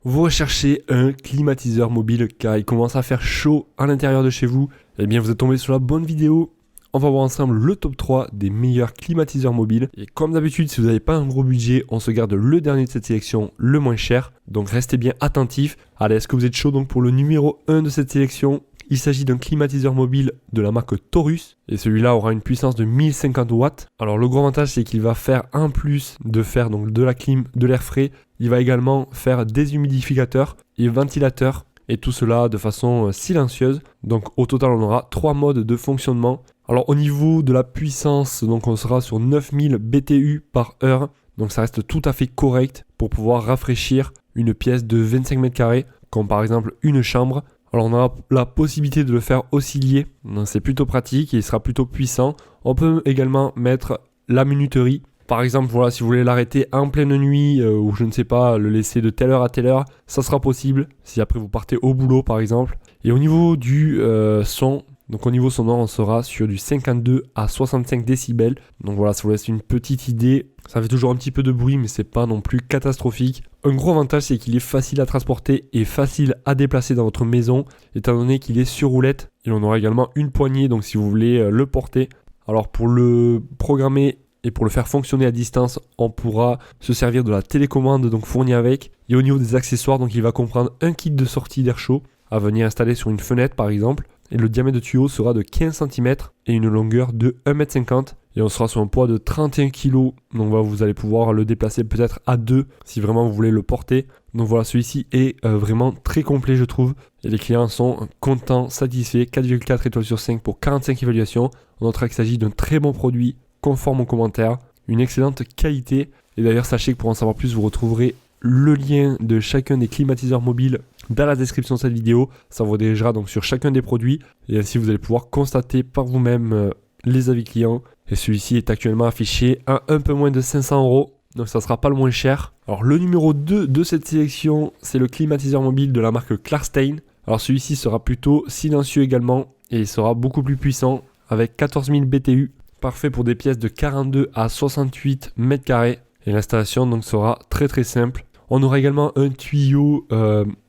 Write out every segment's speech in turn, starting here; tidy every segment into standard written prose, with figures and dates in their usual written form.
Vous recherchez un climatiseur mobile car il commence à faire chaud à l'intérieur de chez vous. Eh bien vous êtes tombé sur la bonne vidéo. On va voir ensemble le top 3 des meilleurs climatiseurs mobiles. Et comme d'habitude, si vous n'avez pas un gros budget, on se garde le dernier de cette sélection, le moins cher. Donc restez bien attentifs. Allez, est-ce que vous êtes chaud donc pour le numéro 1 de cette sélection ? Il s'agit d'un climatiseur mobile de la marque Taurus et celui-là aura une puissance de 1050 watts. Alors le gros avantage c'est qu'il va faire en plus de faire donc de la clim, de l'air frais, il va également faire déshumidificateur et ventilateur et tout cela de façon silencieuse. Donc au total on aura 3 modes de fonctionnement. Alors au niveau de la puissance, donc on sera sur 9000 BTU par heure. Donc ça reste tout à fait correct pour pouvoir rafraîchir une pièce de 25 mètres carrés comme par exemple une chambre. Alors on a la possibilité de le faire osciller, c'est plutôt pratique et il sera plutôt puissant. On peut également mettre la minuterie. Par exemple, voilà, si vous voulez l'arrêter en pleine nuit ou je ne sais pas, le laisser de telle heure à telle heure, ça sera possible. Si après vous partez au boulot par exemple. Et au niveau du son, donc au niveau sonore, on sera sur du 52 à 65 décibels. Donc voilà, ça vous laisse une petite idée. Ça fait toujours un petit peu de bruit, mais c'est pas non plus catastrophique. Un gros avantage, c'est qu'il est facile à transporter et facile à déplacer dans votre maison, étant donné qu'il est sur roulette. Et on aura également une poignée, donc si vous voulez le porter. Alors pour le programmer et pour le faire fonctionner à distance, on pourra se servir de la télécommande donc fournie avec. Et au niveau des accessoires, donc il va comprendre un kit de sortie d'air chaud à venir installer sur une fenêtre par exemple. Et le diamètre de tuyau sera de 15 cm et une longueur de 1,50 m. Et on sera sur un poids de 31 kg. Donc voilà, vous allez pouvoir le déplacer peut-être à 2 si vraiment vous voulez le porter. Donc voilà, celui-ci est vraiment très complet je trouve. Et les clients sont contents, satisfaits. 4,4 étoiles sur 5 pour 45 évaluations. On notera qu'il s'agit d'un très bon produit, conforme aux commentaires, une excellente qualité. Et d'ailleurs, sachez que pour en savoir plus, vous retrouverez le lien de chacun des climatiseurs mobiles dans la description de cette vidéo. Ça vous redirigera donc sur chacun des produits et ainsi vous allez pouvoir constater par vous-même les avis clients. Et celui-ci est actuellement affiché à un peu moins de 500 €, donc ça sera pas le moins cher. Alors le numéro 2 de cette sélection, c'est le climatiseur mobile de la marque Klarstein. Alors celui-ci sera plutôt silencieux également et il sera beaucoup plus puissant avec 14 000 BTU, parfait pour des pièces de 42 à 68 mètres carrés. Et l'installation donc sera très très simple. On aura également un tuyau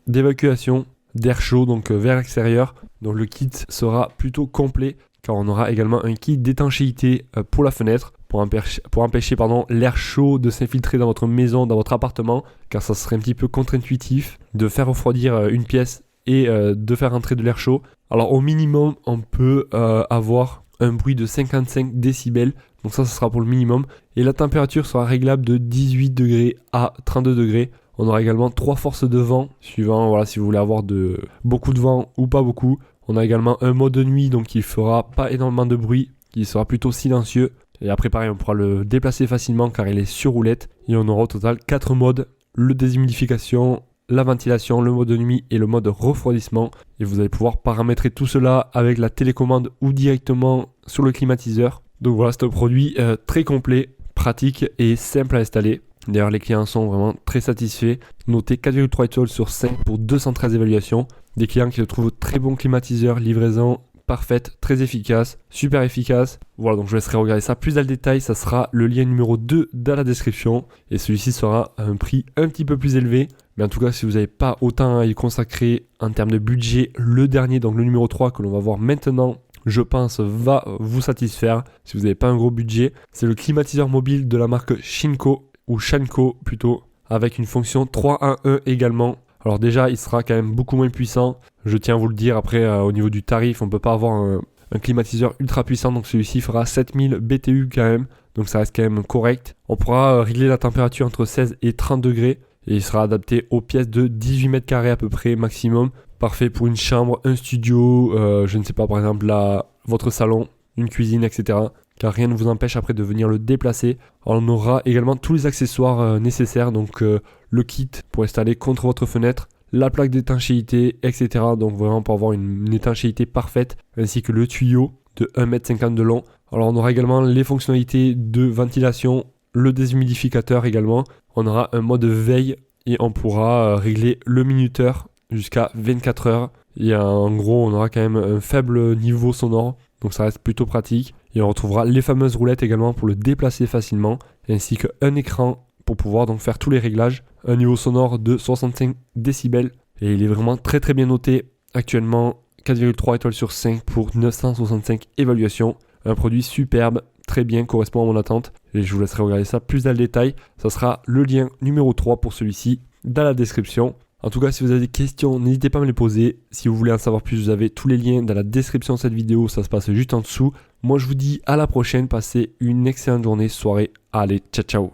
d'évacuation d'air chaud donc vers l'extérieur. Donc le kit sera plutôt complet car on aura également un kit d'étanchéité pour la fenêtre pour empêcher l'air chaud de s'infiltrer dans votre maison, dans votre appartement, car ça serait un petit peu contre-intuitif de faire refroidir une pièce et de faire entrer de l'air chaud. Alors au minimum on peut avoir un bruit de 55 décibels, donc ça sera pour le minimum. Et la température sera réglable de 18 degrés à 32 degrés. On aura également 3 forces de vent, suivant voilà, si vous voulez avoir beaucoup de vent ou pas beaucoup. On a également un mode de nuit, donc qui fera pas énormément de bruit, qui sera plutôt silencieux. Et après pareil, on pourra le déplacer facilement car il est sur roulette. Et on aura au total 4 modes, le déshumidification, la ventilation, le mode de nuit et le mode refroidissement. Et vous allez pouvoir paramétrer tout cela avec la télécommande ou directement sur le climatiseur. Donc voilà, c'est un produit très complet, pratique et simple à installer. D'ailleurs, les clients sont vraiment très satisfaits. Notez 4,3 étoiles sur 5 pour 213 évaluations. Des clients qui le trouvent très bon climatiseur, livraison parfaite, très efficace, super efficace. Voilà, donc je vous laisserai regarder ça plus dans le détail. Ça sera le lien numéro 2 dans la description. Et celui-ci sera à un prix un petit peu plus élevé. Mais en tout cas, si vous n'avez pas autant à y consacrer en termes de budget, le dernier, donc le numéro 3 que l'on va voir maintenant, je pense va vous satisfaire. Si vous n'avez pas un gros budget, c'est le climatiseur mobile de la marque Shinko ou Shanko plutôt, avec une fonction 3-1-1 également. Alors déjà, il sera quand même beaucoup moins puissant. Je tiens à vous le dire, après au niveau du tarif, on ne peut pas avoir un climatiseur ultra puissant, donc celui-ci fera 7000 BTU quand même, donc ça reste quand même correct. On pourra régler la température entre 16 et 30 degrés, et il sera adapté aux pièces de 18 mètres carrés à peu près maximum. Parfait pour une chambre, un studio, je ne sais pas, par exemple votre salon, une cuisine, etc. Car rien ne vous empêche après de venir le déplacer. On aura également tous les accessoires nécessaires, donc le kit pour installer contre votre fenêtre, la plaque d'étanchéité, etc. Donc vraiment pour avoir une étanchéité parfaite, ainsi que le tuyau de 1,50 m de long. Alors on aura également les fonctionnalités de ventilation, le déshumidificateur également. On aura un mode veille et on pourra régler le minuteur jusqu'à 24 heures. Et en gros, on aura quand même un faible niveau sonore, donc ça reste plutôt pratique. Et on retrouvera les fameuses roulettes également pour le déplacer facilement, ainsi qu'un écran pour pouvoir donc faire tous les réglages. Un niveau sonore de 65 décibels et il est vraiment très très bien noté. Actuellement 4,3 étoiles sur 5 pour 965 évaluations. Un produit superbe, très bien, correspond à mon attente. Et je vous laisserai regarder ça plus dans le détail. Ça sera le lien numéro 3 pour celui-ci dans la description. En tout cas, si vous avez des questions, n'hésitez pas à me les poser. Si vous voulez en savoir plus, vous avez tous les liens dans la description de cette vidéo. Ça se passe juste en dessous. Moi, je vous dis à la prochaine. Passez une excellente journée, soirée. Allez, ciao, ciao.